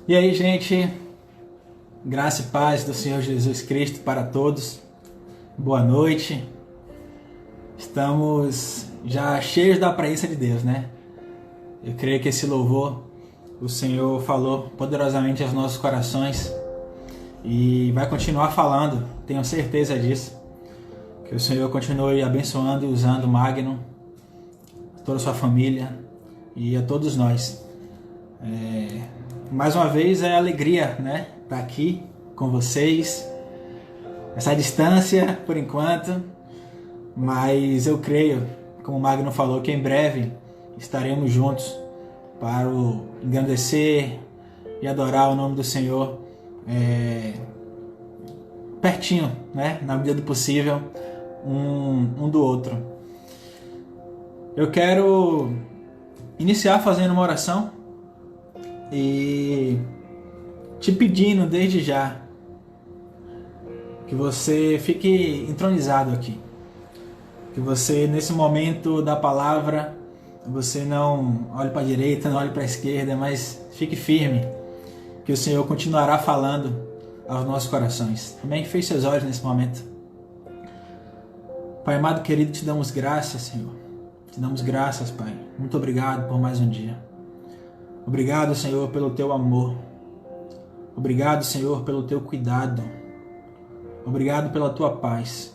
E aí, gente, graça e paz do Senhor Jesus Cristo para todos. Boa noite. Estamos já cheios da presença de Deus, né? Eu creio que esse louvor, o Senhor falou poderosamente aos nossos corações e vai continuar falando, tenho certeza disso. Que o Senhor continue abençoando e usando o Magno, toda a sua família e a todos nós. Mais uma vez é alegria, né? Estar aqui com vocês, essa distância por enquanto, mas eu creio, como o Magno falou, que em breve estaremos juntos para engrandecer e adorar o nome do Senhor pertinho, né? Na medida do possível, um do outro. Eu quero iniciar fazendo uma oração e te pedindo desde já que você fique entronizado aqui, que você nesse momento da palavra você não olhe para a direita, não olhe para a esquerda, mas fique firme, que o Senhor continuará falando aos nossos corações. Amém? Feche seus olhos nesse momento. Pai amado querido, te damos graças, Senhor. Te damos graças, Pai. Muito obrigado por mais um dia. Obrigado, Senhor, pelo teu amor. Obrigado, Senhor, pelo teu cuidado. Obrigado pela tua paz.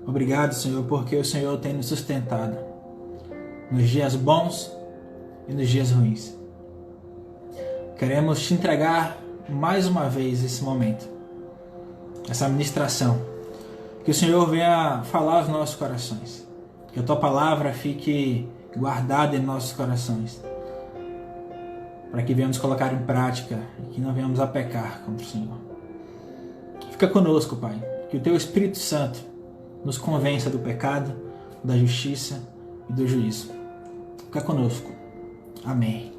Obrigado, Senhor, porque o Senhor tem nos sustentado nos dias bons e nos dias ruins. Queremos te entregar mais uma vez esse momento, essa ministração. Que o Senhor venha falar aos nossos corações. Que a tua palavra fique guardada em nossos corações, para que venhamos colocar em prática e que não venhamos a pecar contra o Senhor. Fica conosco, Pai, que o Teu Espírito Santo nos convença do pecado, da justiça e do juízo. Fica conosco. Amém.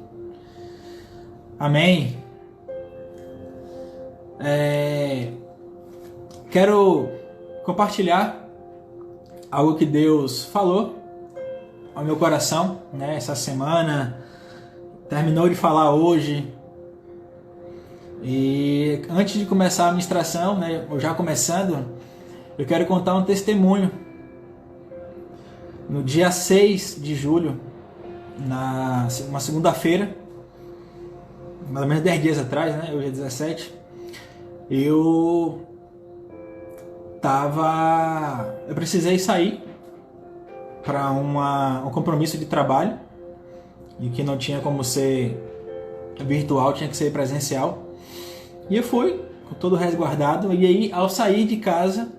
Amém. Quero compartilhar algo que Deus falou ao meu coração, né, essa semana. Terminou de falar hoje. E antes de começar a ministração, né, ou já começando, eu quero contar um testemunho. No dia 6 de julho, uma segunda-feira, mais ou menos 10 dias atrás, né, hoje é 17, eu precisei sair para um compromisso de trabalho, e que não tinha como ser virtual, tinha que ser presencial. E eu fui com todo resguardado. E aí, ao sair de casa,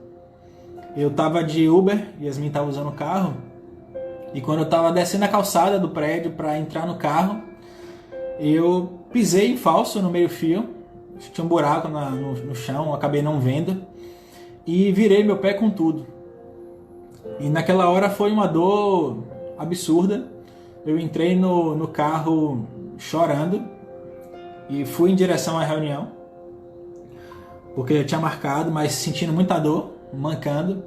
eu estava de Uber, Yasmin estava usando o carro. E quando eu estava descendo a calçada do prédio para entrar no carro, eu pisei em falso no meio-fio. Tinha um buraco no chão, acabei não vendo. E virei meu pé com tudo. E naquela hora foi uma dor absurda. Eu entrei no carro chorando e fui em direção à reunião, porque eu tinha marcado, mas sentindo muita dor, mancando.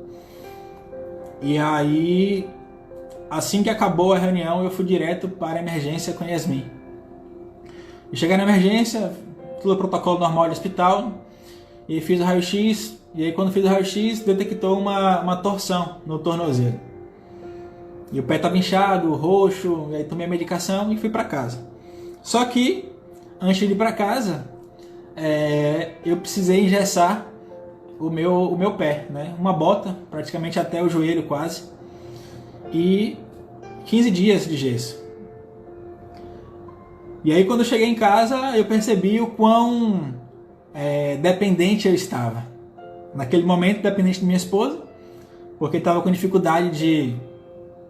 E aí, assim que acabou a reunião, eu fui direto para a emergência com Yasmin. E cheguei na emergência, tudo protocolo normal de hospital, e fiz o raio-x. E aí, quando fiz o raio-x, detectou uma torção no tornozelo. E o pé estava inchado, roxo, e aí tomei a medicação e fui para casa. Só que, antes de ir para casa, eu precisei engessar o meu pé, né? Uma bota, praticamente até o joelho quase, e 15 dias de gesso. E aí, quando eu cheguei em casa, eu percebi o quão dependente eu estava. Naquele momento, dependente de minha esposa, porque estava com dificuldade de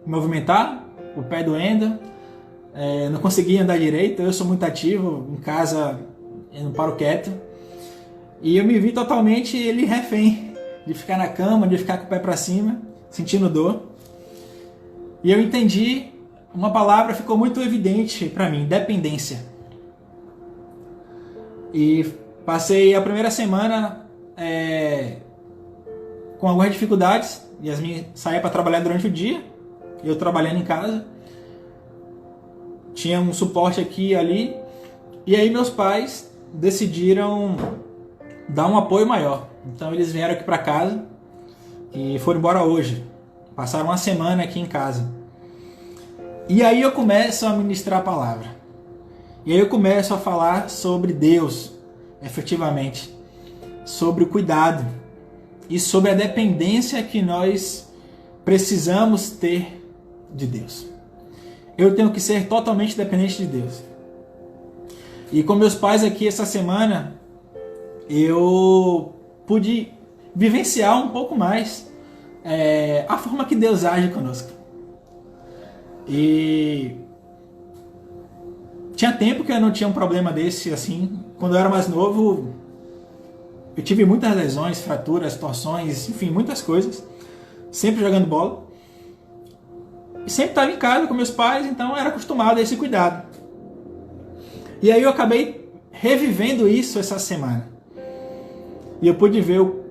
movimentar, o pé doendo, não conseguia andar direito. Eu sou muito ativo, em casa eu não paro quieto, e eu me vi totalmente refém de ficar na cama, de ficar com o pé para cima, sentindo dor. E eu entendi, uma palavra ficou muito evidente para mim: dependência. E passei a primeira semana com algumas dificuldades. Yasmin saía para trabalhar durante o dia, eu trabalhando em casa. Tinha um suporte aqui e ali, E aí meus pais decidiram dar um apoio maior. Então eles vieram aqui para casa e foram embora hoje. Passaram uma semana aqui em casa. E aí eu começo a ministrar a palavra. E aí eu começo a falar sobre Deus, efetivamente. Sobre o cuidado. E sobre a dependência que nós precisamos ter de Deus. Eu tenho que ser totalmente dependente de Deus. E com meus pais aqui essa semana, eu pude vivenciar um pouco mais a forma que Deus age conosco. E tinha tempo que eu não tinha um problema desse assim. Quando eu era mais novo, eu tive muitas lesões, fraturas, torções, enfim, muitas coisas. Sempre jogando bola. E sempre estava em casa com meus pais, então eu era acostumado a esse cuidado. E aí eu acabei revivendo isso essa semana. E eu pude ver o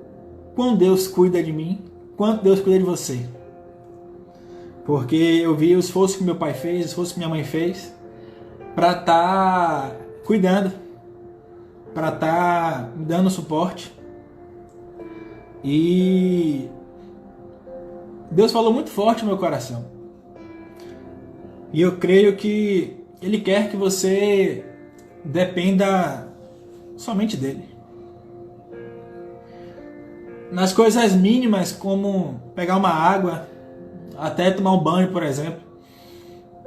quão Deus cuida de mim, quanto Deus cuida de você. Porque eu vi o esforço que meu pai fez, o esforço que minha mãe fez, para estar cuidando, para estar me dando suporte. E Deus falou muito forte no meu coração. E eu creio que Ele quer que você dependa somente dele. Nas coisas mínimas, como pegar uma água, até tomar um banho, por exemplo,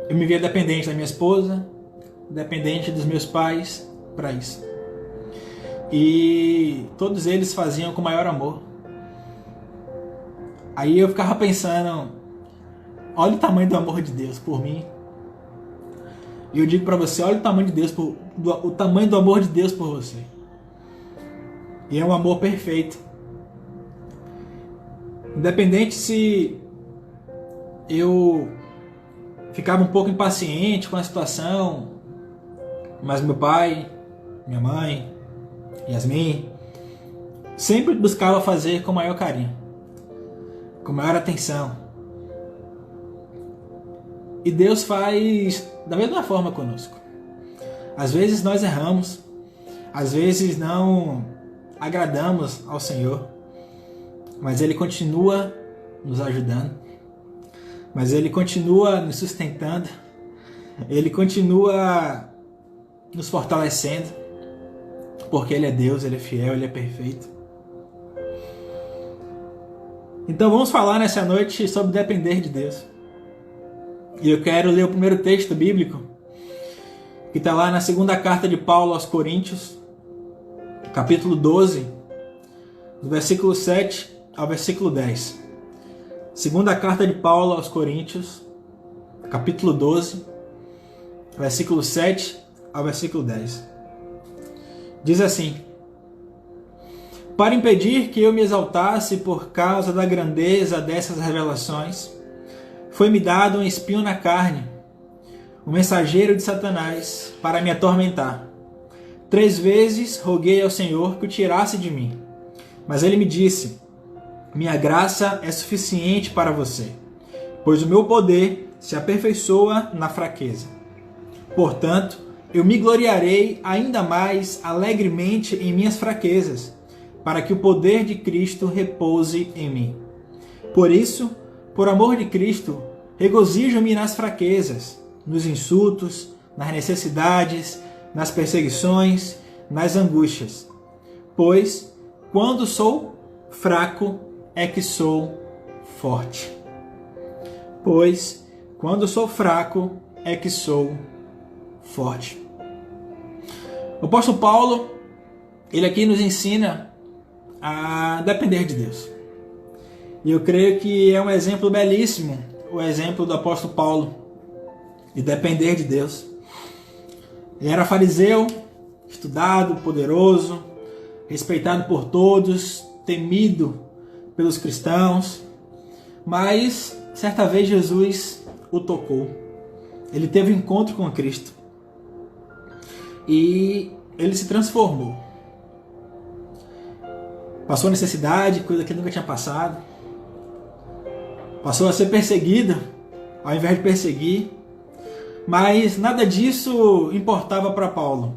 eu me via dependente da minha esposa, dependente dos meus pais para isso. E todos eles faziam com maior amor. Aí eu ficava pensando, olha o tamanho do amor de Deus por mim. E eu digo para você, olha o tamanho de Deus, o tamanho do amor de Deus por você. E é um amor perfeito. Independente se eu ficava um pouco impaciente com a situação, mas meu pai, minha mãe, Yasmin, sempre buscava fazer com maior carinho, com maior atenção. E Deus faz da mesma forma conosco. Às vezes nós erramos, às vezes não agradamos ao Senhor, mas Ele continua nos ajudando, mas Ele continua nos sustentando, Ele continua nos fortalecendo, porque Ele é Deus, Ele é fiel, Ele é perfeito. Então vamos falar nessa noite sobre depender de Deus. E eu quero ler o primeiro texto bíblico, que está lá na segunda carta de Paulo aos Coríntios, capítulo 12, do versículo 7 ao versículo 10. Segunda carta de Paulo aos Coríntios, capítulo 12, versículo 7 ao versículo 10. Diz assim: para impedir que eu me exaltasse por causa da grandeza dessas revelações, foi-me dado um espinho na carne, um mensageiro de Satanás, para me atormentar. 3 vezes roguei ao Senhor que o tirasse de mim. Mas ele me disse: minha graça é suficiente para você, pois o meu poder se aperfeiçoa na fraqueza. Portanto, eu me gloriarei ainda mais alegremente em minhas fraquezas, para que o poder de Cristo repouse em mim. Por isso, por amor de Cristo, regozijo-me nas fraquezas, nos insultos, nas necessidades, nas perseguições, nas angústias. Pois, quando sou fraco, é que sou forte. Pois, quando sou fraco, é que sou forte. O apóstolo Paulo, ele aqui nos ensina a depender de Deus. E eu creio que é um exemplo belíssimo, o exemplo do apóstolo Paulo, de depender de Deus. Ele era fariseu, estudado, poderoso, respeitado por todos, temido pelos cristãos, mas certa vez Jesus o tocou. Ele teve um encontro com Cristo e ele se transformou. Passou necessidade, coisa que ele nunca tinha passado. Passou a ser perseguido ao invés de perseguir. Mas nada disso importava para Paulo.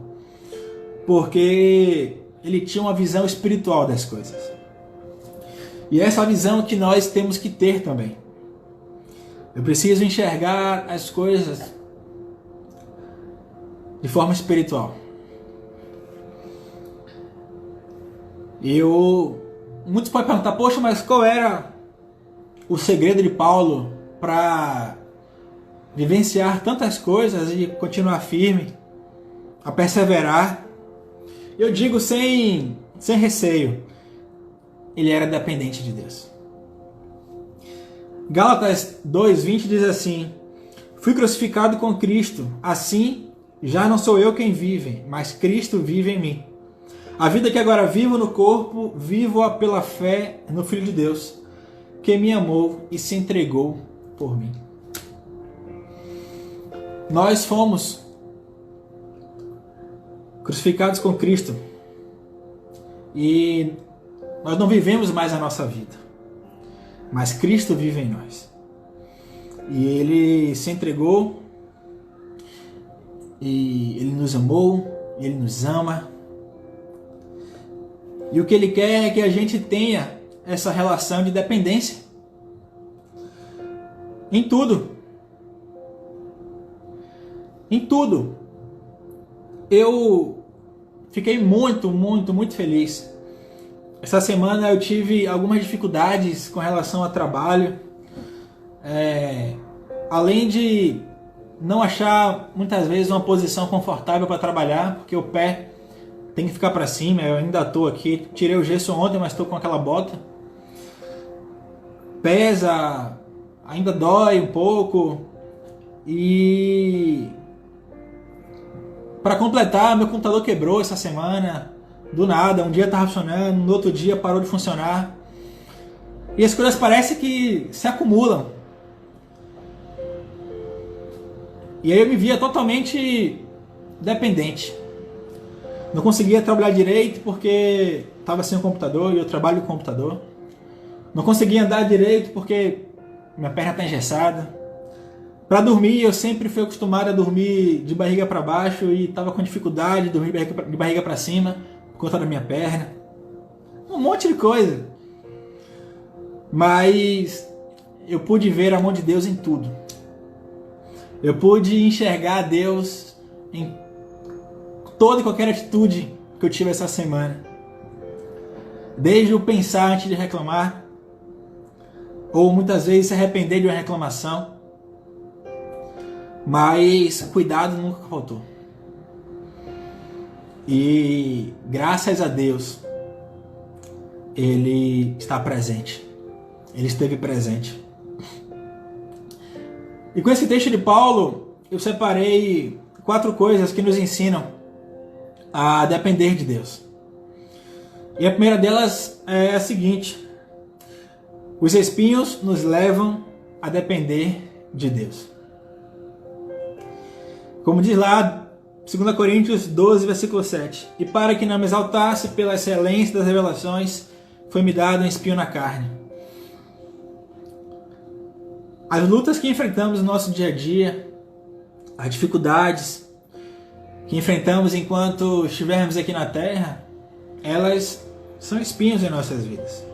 porque ele tinha uma visão espiritual das coisas. E essa visão que nós temos que ter também. Eu preciso enxergar as coisas de forma espiritual. Muitos podem perguntar, poxa, mas qual era o segredo de Paulo para vivenciar tantas coisas e continuar firme, a perseverar? Eu digo sem receio, ele era dependente de Deus. Gálatas 2:20 diz assim: fui crucificado com Cristo, assim já não sou eu quem vive, mas Cristo vive em mim. A vida que agora vivo no corpo, vivo-a pela fé no Filho de Deus, que me amou e se entregou por mim. Nós fomos crucificados com Cristo e nós não vivemos mais a nossa vida, mas Cristo vive em nós. E Ele se entregou, e Ele nos amou, Ele nos ama. E o que Ele quer é que a gente tenha essa relação de dependência em tudo. Em tudo. Eu fiquei muito feliz. Essa semana eu tive algumas dificuldades com relação ao trabalho. Além de não achar muitas vezes uma posição confortável para trabalhar, porque o pé tem que ficar para cima. Eu ainda estou aqui, tirei o gesso ontem, mas estou com aquela bota. Pesa, ainda dói um pouco. E para completar, meu computador quebrou essa semana, do nada. Um dia estava funcionando, no outro dia parou de funcionar. E as coisas parecem que se acumulam. E aí eu me via totalmente dependente. Não conseguia trabalhar direito porque estava sem o computador e eu trabalho com o computador. Não conseguia andar direito porque minha perna está engessada. Para dormir, eu sempre fui acostumado a dormir de barriga para baixo e estava com dificuldade de dormir de barriga para cima por conta da minha perna. Um monte de coisa. Mas eu pude ver a mão de Deus em tudo. Eu pude enxergar Deus em toda e qualquer atitude que eu tive essa semana. Desde o pensar antes de reclamar, ou muitas vezes se arrepender de uma reclamação. Mas cuidado nunca faltou. E graças a Deus, Ele está presente. Ele esteve presente. E com esse texto de Paulo, eu separei 4 coisas que nos ensinam a depender de Deus. E a primeira delas é a seguinte: os espinhos nos levam a depender de Deus. Como diz lá, 2 Coríntios 12, versículo 7. E para que não me exaltasse pela excelência das revelações, foi-me dado um espinho na carne. As lutas que enfrentamos no nosso dia a dia, as dificuldades que enfrentamos enquanto estivermos aqui na Terra, elas são espinhos em nossas vidas.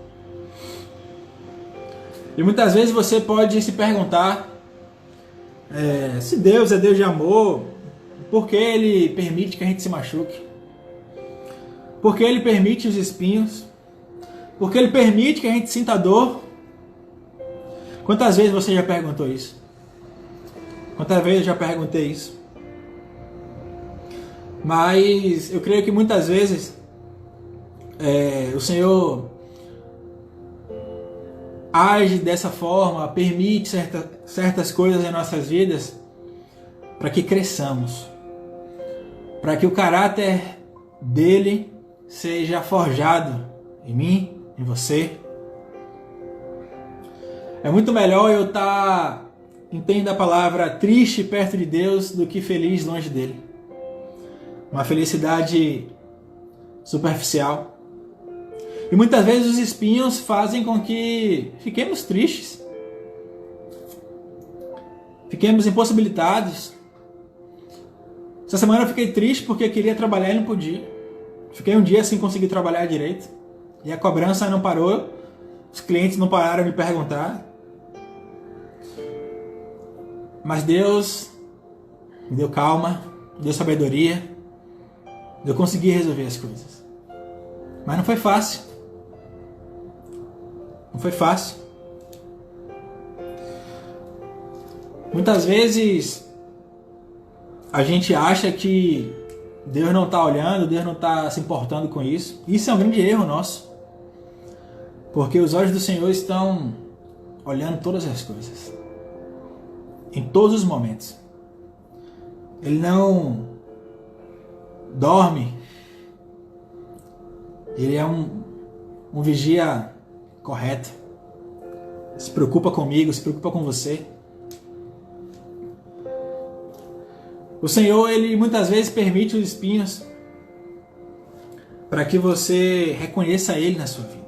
E muitas vezes você pode se perguntar, se Deus é Deus de amor, por que Ele permite que a gente se machuque? Por que Ele permite os espinhos? Por que Ele permite que a gente sinta dor? Quantas vezes você já perguntou isso? Quantas vezes eu já perguntei isso? Mas eu creio que muitas vezes o Senhor age dessa forma, permite certas coisas em nossas vidas para que cresçamos, para que o caráter dele seja forjado em mim, em você. É muito melhor eu estar, entenda a palavra, triste perto de Deus do que feliz longe dele. Uma felicidade superficial. E muitas vezes os espinhos fazem com que fiquemos tristes. Fiquemos impossibilitados. Essa semana eu fiquei triste porque eu queria trabalhar e não podia. Fiquei um dia sem conseguir trabalhar direito. E a cobrança não parou. Os clientes não pararam de me perguntar. Mas Deus me deu calma, me deu sabedoria. Eu consegui resolver as coisas. Mas não foi fácil. Não foi fácil. Muitas vezes a gente acha que Deus não está olhando, Deus não está se importando com isso. Isso é um grande erro nosso. Porque os olhos do Senhor estão olhando todas as coisas. Em todos os momentos. Ele não dorme. Ele é um vigia correto. Se preocupa comigo, se preocupa com você. O Senhor, Ele muitas vezes permite os espinhos para que você reconheça Ele na sua vida.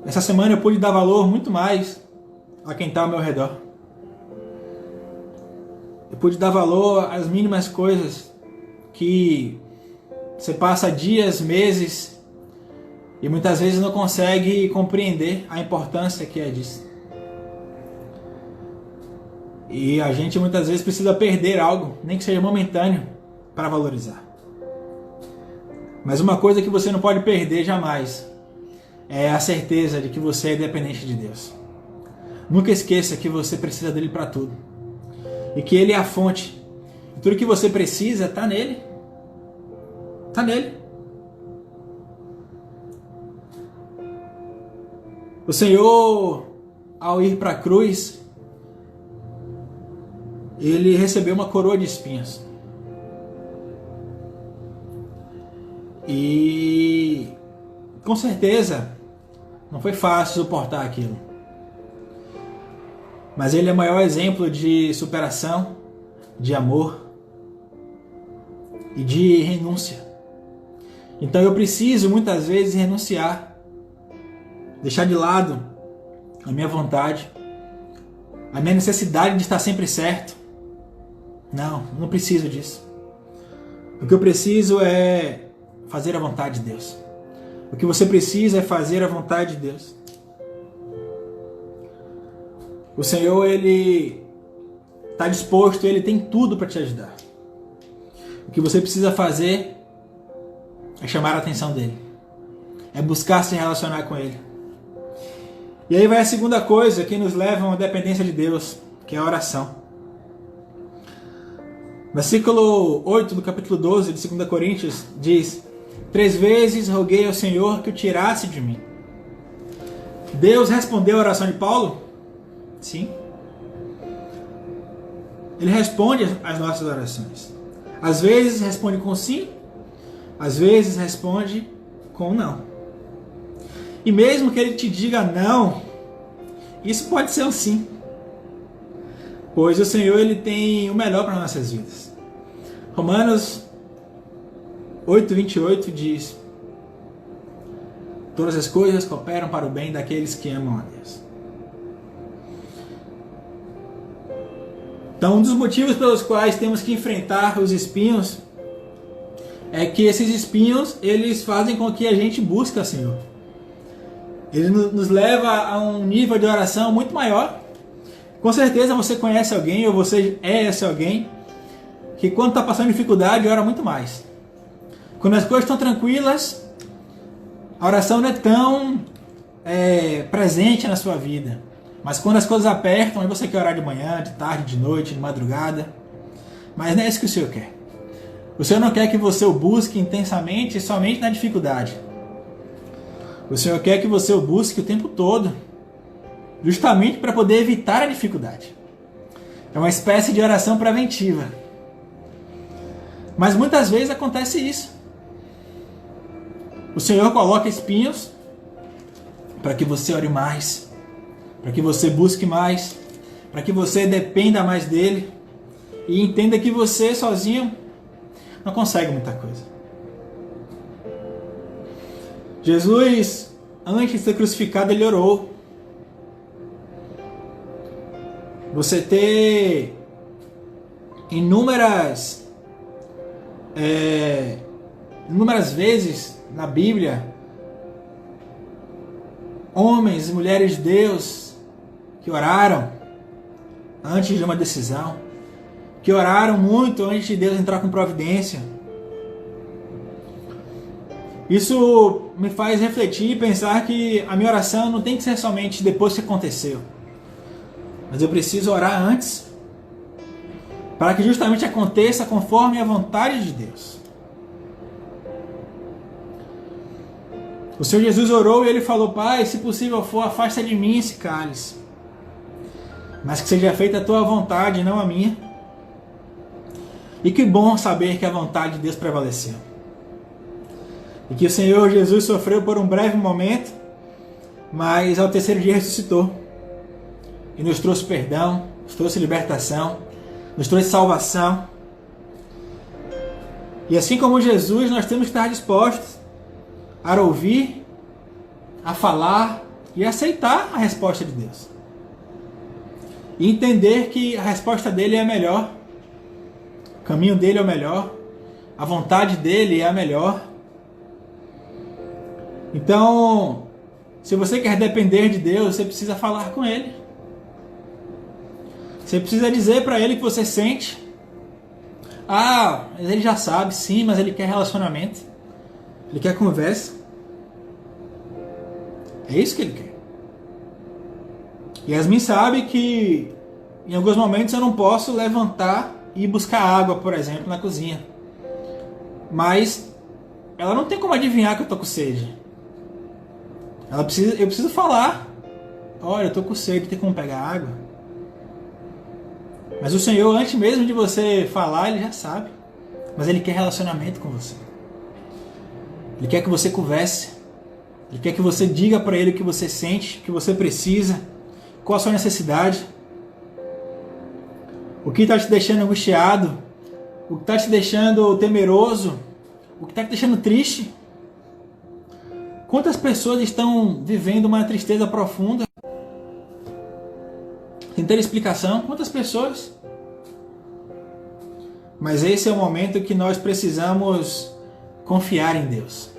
Essa semana eu pude dar valor muito mais a quem está ao meu redor. Eu pude dar valor às mínimas coisas que você passa dias, meses e muitas vezes não consegue compreender a importância que é disso. E a gente muitas vezes precisa perder algo, nem que seja momentâneo, para valorizar. Mas uma coisa que você não pode perder jamais é a certeza de que você é dependente de Deus. Nunca esqueça que você precisa dele para tudo. E que Ele é a fonte. E tudo que você precisa está nele. Está nele. O Senhor, ao ir para a cruz, Ele recebeu uma coroa de espinhos. E com certeza não foi fácil suportar aquilo. Mas Ele é o maior exemplo de superação, de amor e de renúncia. Então eu preciso muitas vezes renunciar, deixar de lado a minha vontade, a minha necessidade de estar sempre certo. Não, eu não preciso disso. O que eu preciso é fazer a vontade de Deus. O que você precisa é fazer a vontade de Deus. O Senhor, Ele está disposto, Ele tem tudo para te ajudar. O que você precisa fazer é chamar a atenção dEle. É buscar se relacionar com Ele. E aí vai a segunda coisa que nos leva a uma dependência de Deus, que é a oração. Versículo 8 do capítulo 12 de 2 Coríntios diz: 3 vezes roguei ao Senhor que o tirasse de mim. Deus respondeu a oração de Paulo? Sim. Ele responde às nossas orações. Às vezes responde com sim, às vezes responde com não. E mesmo que Ele te diga não, isso pode ser um sim. Pois o Senhor, Ele tem o melhor para nossas vidas. Romanos 8:28 diz: todas as coisas cooperam para o bem daqueles que amam a Deus. Então, um dos motivos pelos quais temos que enfrentar os espinhos é que esses espinhos, eles fazem com que a gente busque o Senhor. Ele nos leva a um nível de oração muito maior. Com certeza você conhece alguém, ou você é esse alguém, que quando está passando dificuldade, ora muito mais. Quando as coisas estão tranquilas, a oração não é tão presente na sua vida. Mas quando as coisas apertam, aí você quer orar de manhã, de tarde, de noite, de madrugada. Mas não é isso que o Senhor quer. O Senhor não quer que você o busque intensamente somente na dificuldade. O Senhor quer que você o busque o tempo todo, justamente para poder evitar a dificuldade. É uma espécie de oração preventiva. Mas muitas vezes acontece isso. O Senhor coloca espinhos para que você ore mais, para que você busque mais, para que você dependa mais dele e entenda que você sozinho não consegue muita coisa. Jesus, antes de ser crucificado, ele orou. Você ter inúmeras inúmeras vezes na Bíblia, homens e mulheres de Deus que oraram antes de uma decisão, que oraram muito antes de Deus entrar com providência. Isso me faz refletir e pensar que a minha oração não tem que ser somente depois que aconteceu, mas eu preciso orar antes, para que justamente aconteça conforme a vontade de Deus. O Senhor Jesus orou e ele falou: Pai, se possível for, afasta de mim esse cálice, mas que seja feita a tua vontade, não a minha. E que bom saber que a vontade de Deus prevaleceu. E que o Senhor Jesus sofreu por um breve momento, mas ao terceiro dia ressuscitou. E nos trouxe perdão, nos trouxe libertação, nos trouxe salvação. E assim como Jesus, nós temos que estar dispostos a ouvir, a falar e aceitar a resposta de Deus. E entender que a resposta dele é a melhor, o caminho dele é o melhor, a vontade dele é a melhor. Então, se você quer depender de Deus, você precisa falar com ele. Você precisa dizer para ele que você sente. Ah, mas ele já sabe, sim, mas ele quer relacionamento. Ele quer conversa. É isso que ele quer. Yasmin sabe que em alguns momentos eu não posso levantar e ir buscar água, por exemplo, na cozinha. Mas ela não tem como adivinhar que eu tô com sede. Eu preciso falar. Olha, eu tô com sede, tem como pegar água? Mas o Senhor, antes mesmo de você falar, ele já sabe. Mas ele quer relacionamento com você. Ele quer que você converse. Ele quer que você diga para ele o que você sente, o que você precisa, qual a sua necessidade, o que está te deixando angustiado, o que está te deixando temeroso, o que está te deixando triste. Quantas pessoas estão vivendo uma tristeza profunda sem ter explicação? Quantas pessoas? Mas esse é o momento que nós precisamos confiar em Deus.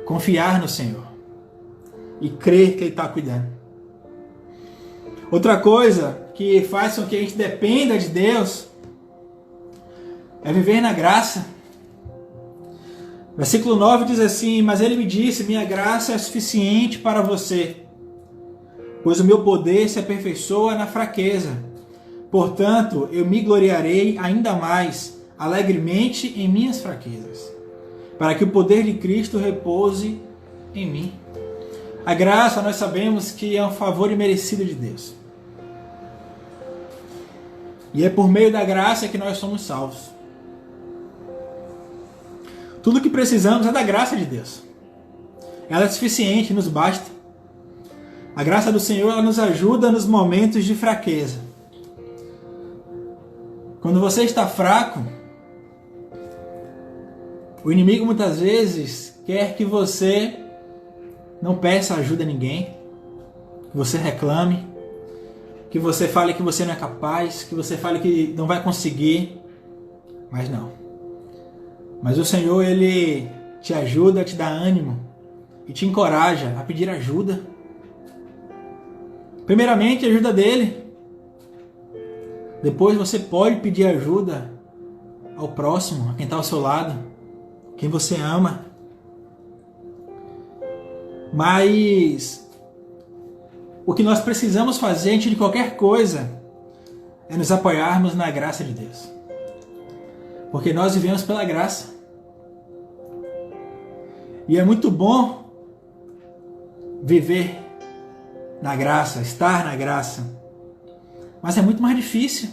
Confiar no Senhor. E crer que Ele está cuidando. Outra coisa que faz com que a gente dependa de Deus é viver na graça. Versículo 9 diz assim: Mas ele me disse, minha graça é suficiente para você, pois o meu poder se aperfeiçoa na fraqueza. Portanto, eu me gloriarei ainda mais, alegremente em minhas fraquezas, para que o poder de Cristo repouse em mim. A graça, nós sabemos que é um favor imerecido de Deus. E é por meio da graça que nós somos salvos. Tudo que precisamos é da graça de Deus. Ela é suficiente, nos basta. A graça do Senhor, ela nos ajuda nos momentos de fraqueza. Quando você está fraco, o inimigo muitas vezes quer que você não peça ajuda a ninguém, que você reclame, que você fale que você não é capaz, que você fale que não vai conseguir, mas não. Mas o Senhor, Ele te ajuda, te dá ânimo e te encoraja a pedir ajuda. Primeiramente, a ajuda dEle. Depois você pode pedir ajuda ao próximo, a quem está ao seu lado, quem você ama. Mas o que nós precisamos fazer antes de qualquer coisa é nos apoiarmos na graça de Deus. Porque nós vivemos pela graça. E é muito bom viver na graça, estar na graça. Mas é muito mais difícil.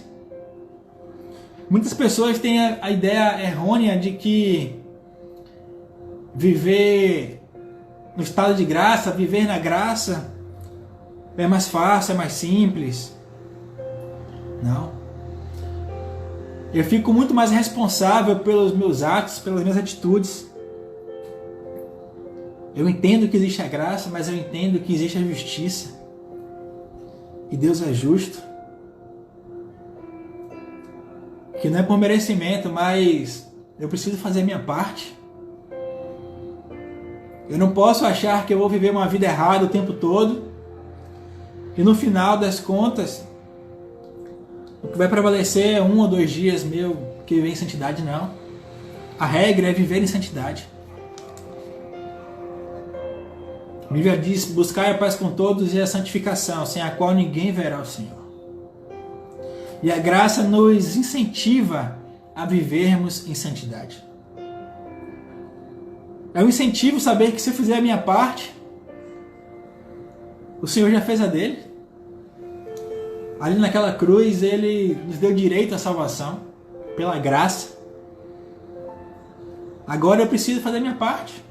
Muitas pessoas têm a ideia errônea de que viver no estado de graça, viver na graça, é mais fácil, é mais simples. Não. Eu fico muito mais responsável pelos meus atos, pelas minhas atitudes. Eu entendo que existe a graça, mas eu entendo que existe a justiça. E Deus é justo. Que não é por merecimento, mas Eu preciso fazer a minha parte. Eu não posso achar que eu vou viver uma vida errada o tempo todo e no final das contas o que vai prevalecer é 1 ou 2 dias meu que viver em santidade, não. A regra é viver em santidade. A Bíblia diz: buscai a paz com todos e a santificação, sem a qual ninguém verá o Senhor. E a graça nos incentiva a vivermos em santidade. É um incentivo saber que se eu fizer a minha parte, o Senhor já fez a dele. Ali naquela cruz, Ele nos deu direito à salvação, pela graça. Agora eu preciso fazer a minha parte.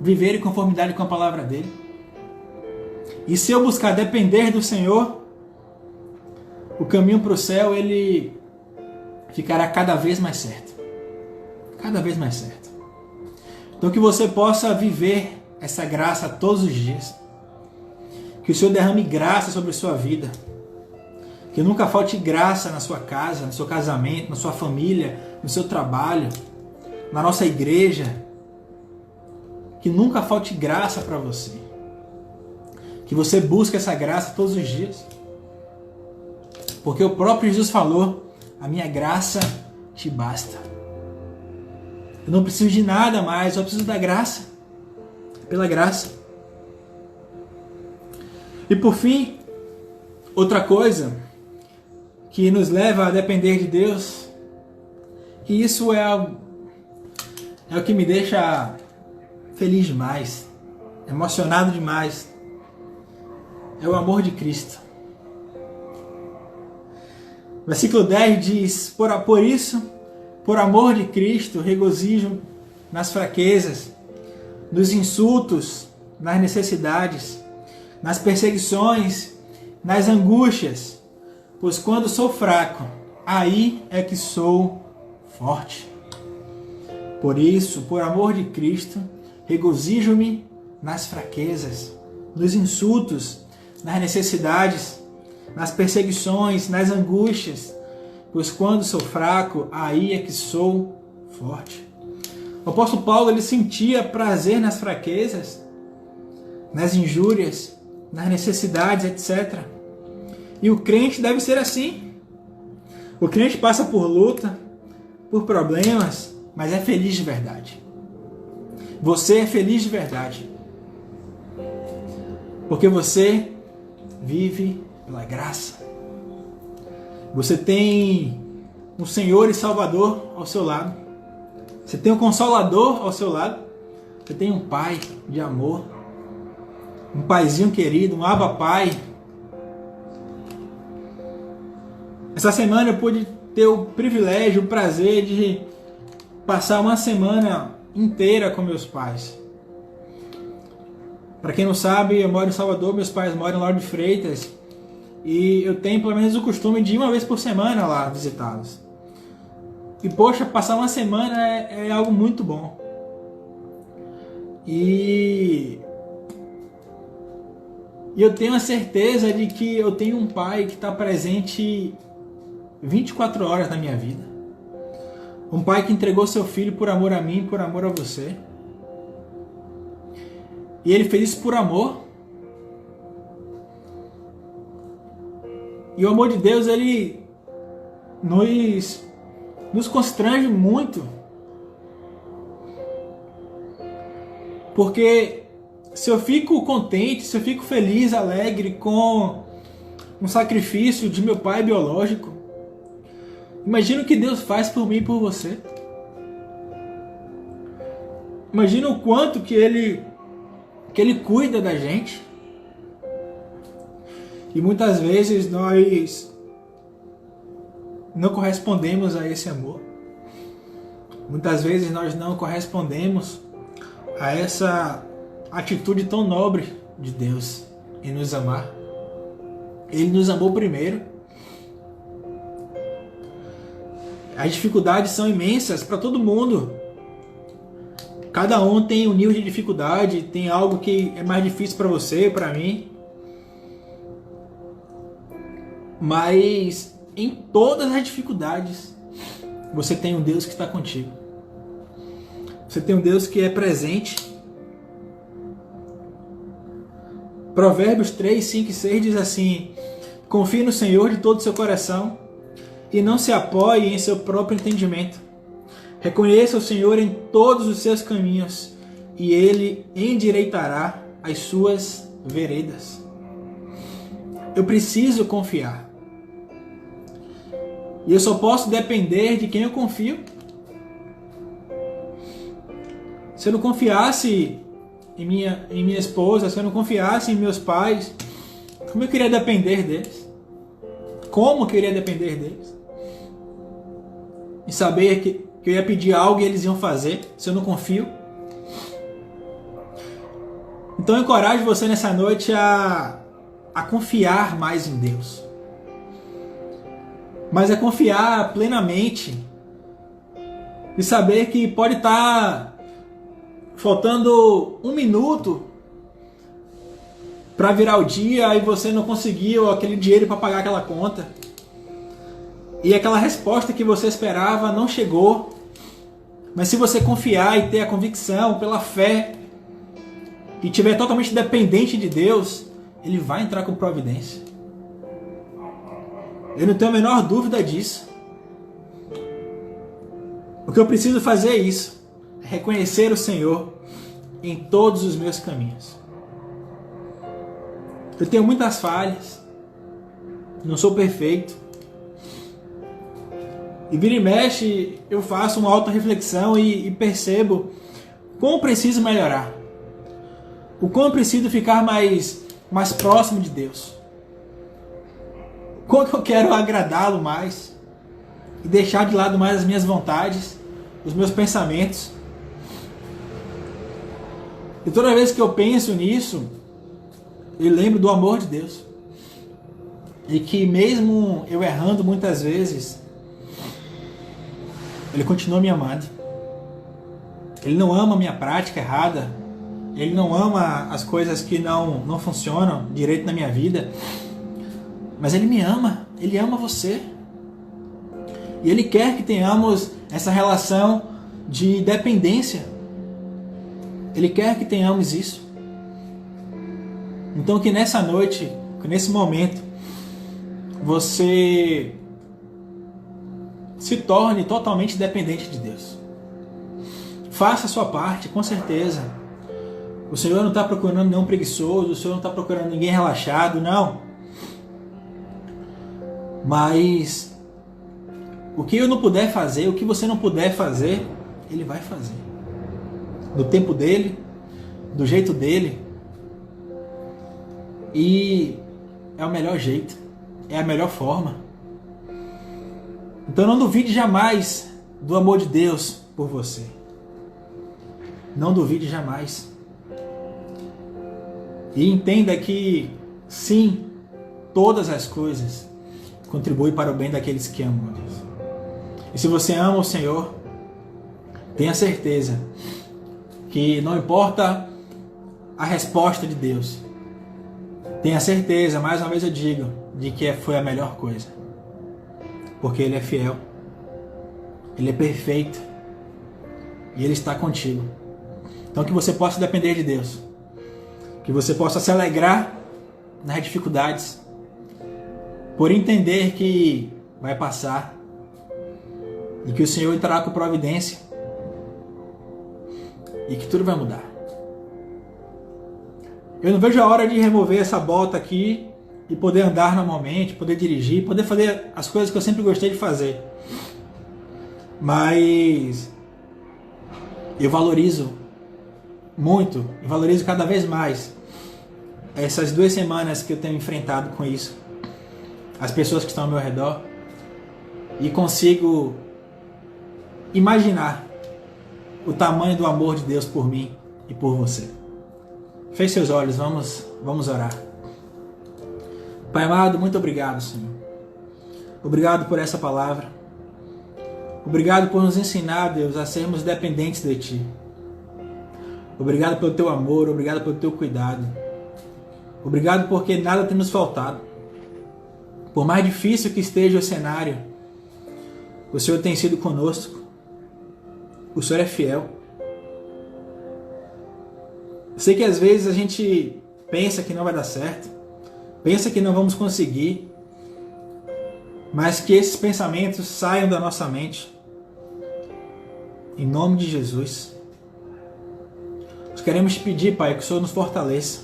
Viver em conformidade com a palavra dele. E se eu buscar depender do Senhor, o caminho para o céu, ele ficará cada vez mais certo. Cada vez mais certo. Então que você possa viver essa graça todos os dias. Que o Senhor derrame graça sobre a sua vida. Que nunca falte graça na sua casa, no seu casamento, na sua família, no seu trabalho, na nossa igreja. Que nunca falte graça para você. Que você busque essa graça todos os dias. Porque o próprio Jesus falou: a minha graça te basta. Eu não preciso de nada mais, eu preciso da graça. Pela graça. E por fim, outra coisa que nos leva a depender de Deus, e isso é o que me deixa feliz demais, emocionado demais, é o amor de Cristo. Versículo 10 diz: por isso, por amor de Cristo, regozijo nas fraquezas, nos insultos, nas necessidades, nas perseguições, nas angústias, pois quando sou fraco, aí é que sou forte. Por isso, por amor de Cristo, regozijo-me nas fraquezas, nos insultos, nas necessidades, nas perseguições, nas angústias, pois quando sou fraco, aí é que sou forte. O apóstolo Paulo, ele sentia prazer nas fraquezas, nas injúrias, nas necessidades, etc. E o crente deve ser assim. O crente passa por luta, por problemas, mas é feliz de verdade. Você é feliz de verdade. Porque você vive pela graça. Você tem um Senhor e Salvador ao seu lado. Você tem um Consolador ao seu lado. Você tem um Pai de amor. Um Paizinho querido, um Abba Pai. Essa semana eu pude ter o privilégio, o prazer de passar uma semana inteira com meus pais. Para quem não sabe, eu moro em Salvador, meus pais moram em Lauro de Freitas. E eu tenho pelo menos o costume de ir uma vez por semana lá visitá-los. E poxa, passar uma semana é algo muito bom. E eu tenho a certeza de que eu tenho um pai que está presente 24 horas na minha vida. Um pai que entregou seu filho por amor a mim, por amor a você. E ele fez isso por amor. E o amor de Deus, ele nos constrange muito. Porque se eu fico contente, se eu fico feliz, alegre com um sacrifício de meu pai biológico, imagina o que Deus faz por mim e por você. Imagina o quanto que Ele cuida da gente. E muitas vezes nós não correspondemos a esse amor. Muitas vezes nós não correspondemos a essa atitude tão nobre de Deus em nos amar. Ele nos amou primeiro. As dificuldades são imensas para todo mundo. Cada um tem um nível de dificuldade, tem algo que é mais difícil para você, para mim. Mas em todas as dificuldades, você tem um Deus que está contigo. Você tem um Deus que é presente. Provérbios 3, 5 e 6 diz assim: confie no Senhor de todo o seu coração e não se apoie em seu próprio entendimento. Reconheça o Senhor em todos os seus caminhos e Ele endireitará as suas veredas. Eu preciso confiar. E eu só posso depender de quem eu confio. Se eu não confiasse em minha esposa, se eu não confiasse em meus pais, como eu queria depender deles? Como eu queria depender deles? E saber que eu ia pedir algo e eles iam fazer, se eu não confio? Então eu encorajo você nessa noite a confiar mais em Deus. Mas a confiar plenamente e saber que pode estar faltando 1 minuto para virar o dia e você não conseguiu aquele dinheiro para pagar aquela conta. E aquela resposta que você esperava não chegou. Mas se você confiar e ter a convicção pela fé e estiver totalmente dependente de Deus, Ele vai entrar com providência. Eu não tenho a menor dúvida disso. O que eu preciso fazer é isso. Reconhecer o Senhor em todos os meus caminhos. Eu tenho muitas falhas. Não sou perfeito. E vira e mexe, eu faço uma auto-reflexão e percebo como preciso melhorar. O quão eu preciso ficar mais próximo de Deus. Como eu quero agradá-lo mais. E deixar de lado mais as minhas vontades, os meus pensamentos. E toda vez que eu penso nisso, eu lembro do amor de Deus. E que mesmo eu errando muitas vezes, Ele continua me amando. Ele não ama a minha prática errada. Ele não ama as coisas que não funcionam direito na minha vida. Mas Ele me ama. Ele ama você. E Ele quer que tenhamos essa relação de dependência. Ele quer que tenhamos isso. Então que nessa noite, que nesse momento, você se torne totalmente dependente de Deus. Faça a sua parte, com certeza. O Senhor não está procurando nenhum preguiçoso, o Senhor não está procurando ninguém relaxado, não. Mas o que eu não puder fazer, o que você não puder fazer, Ele vai fazer. Do tempo dele, do jeito dele. E é o melhor jeito, é a melhor forma. Então não duvide jamais do amor de Deus por você. Não duvide jamais. E entenda que, sim, todas as coisas contribuem para o bem daqueles que amam a Deus. E se você ama o Senhor, tenha certeza que não importa a resposta de Deus, tenha certeza, mais uma vez eu digo, de que foi a melhor coisa. Porque Ele é fiel, Ele é perfeito e Ele está contigo. Então que você possa depender de Deus, que você possa se alegrar nas dificuldades, por entender que vai passar e que o Senhor entrará com providência e que tudo vai mudar. Eu não vejo a hora de remover essa bota aqui e poder andar normalmente, poder dirigir, poder fazer as coisas que eu sempre gostei de fazer. Mas eu valorizo muito, e valorizo cada vez mais essas 2 semanas que eu tenho enfrentado com isso, as pessoas que estão ao meu redor, e consigo imaginar o tamanho do amor de Deus por mim e por você. Feche seus olhos, vamos orar. Pai amado, muito obrigado, Senhor. Obrigado por essa palavra. Obrigado por nos ensinar, Deus, a sermos dependentes de Ti. Obrigado pelo Teu amor, obrigado pelo Teu cuidado. Obrigado porque nada tem nos faltado. Por mais difícil que esteja o cenário, o Senhor tem sido conosco. O Senhor é fiel. Eu sei que às vezes a gente pensa que não vai dar certo, pensa que não vamos conseguir, mas que esses pensamentos saiam da nossa mente. Em nome de Jesus. Nós queremos te pedir, Pai, que o Senhor nos fortaleça.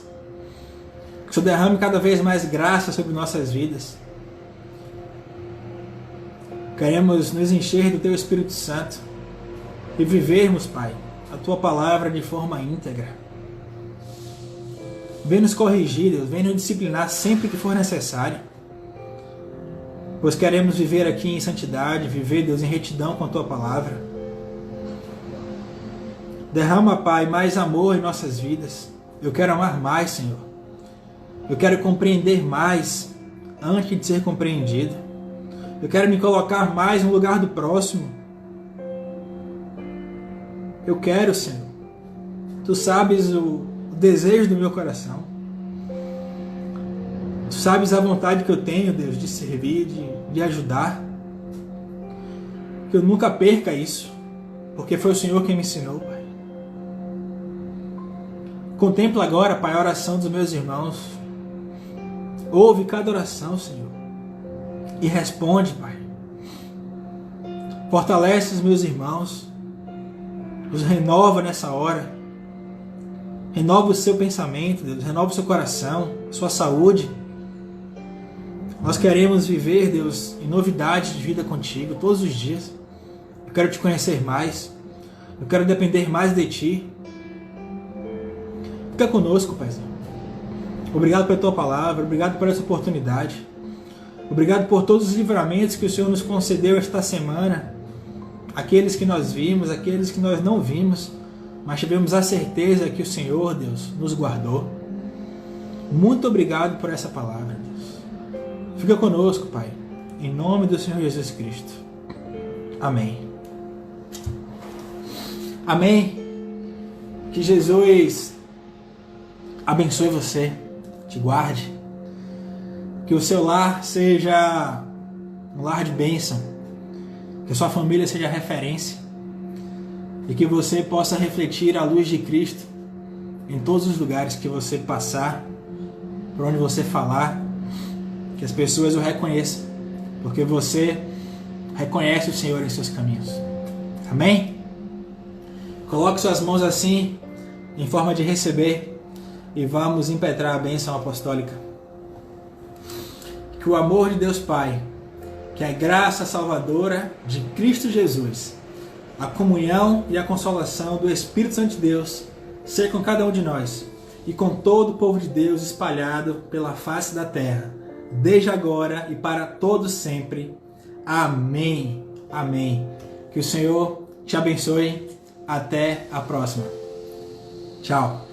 Que o Senhor derrame cada vez mais graça sobre nossas vidas. Queremos nos encher do Teu Espírito Santo e vivermos, Pai, a Tua palavra de forma íntegra. Vem nos corrigir, Deus, vem nos disciplinar sempre que for necessário. Pois queremos viver aqui em santidade, viver, Deus, em retidão com a Tua palavra. Derrama, Pai, mais amor em nossas vidas. Eu quero amar mais, Senhor. Eu quero compreender mais antes de ser compreendido. Eu quero me colocar mais no lugar do próximo. Eu quero, Senhor. Tu sabes o desejo do meu coração. Tu sabes a vontade que eu tenho, Deus, de servir, de ajudar. Que eu nunca perca isso, porque foi o Senhor quem me ensinou, Pai. Contempla agora, Pai, a oração dos meus irmãos. Ouve cada oração, Senhor, e responde, Pai. Fortalece os meus irmãos, os renova nessa hora. Renova o seu pensamento, Deus, renova o seu coração, sua saúde. Nós queremos viver, Deus, em novidades de vida contigo todos os dias. Eu quero te conhecer mais. Eu quero depender mais de ti. Fica conosco, Paizinho. Obrigado pela tua palavra, obrigado por essa oportunidade. Obrigado por todos os livramentos que o Senhor nos concedeu esta semana. Aqueles que nós vimos, aqueles que nós não vimos, mas tivemos a certeza que o Senhor, Deus, nos guardou. Muito obrigado por essa palavra, Deus. Fica conosco, Pai, em nome do Senhor Jesus Cristo. Amém. Amém. Que Jesus abençoe você, te guarde. Que o seu lar seja um lar de bênção. Que a sua família seja referência. E que você possa refletir a luz de Cristo em todos os lugares que você passar, por onde você falar. Que as pessoas o reconheçam, porque você reconhece o Senhor em seus caminhos. Amém? Coloque suas mãos assim, em forma de receber, e vamos impetrar a bênção apostólica. Que o amor de Deus Pai, que a graça salvadora de Cristo Jesus, a comunhão e a consolação do Espírito Santo de Deus, seja com cada um de nós e com todo o povo de Deus espalhado pela face da terra, desde agora e para todos sempre. Amém. Amém. Que o Senhor te abençoe. Até a próxima. Tchau.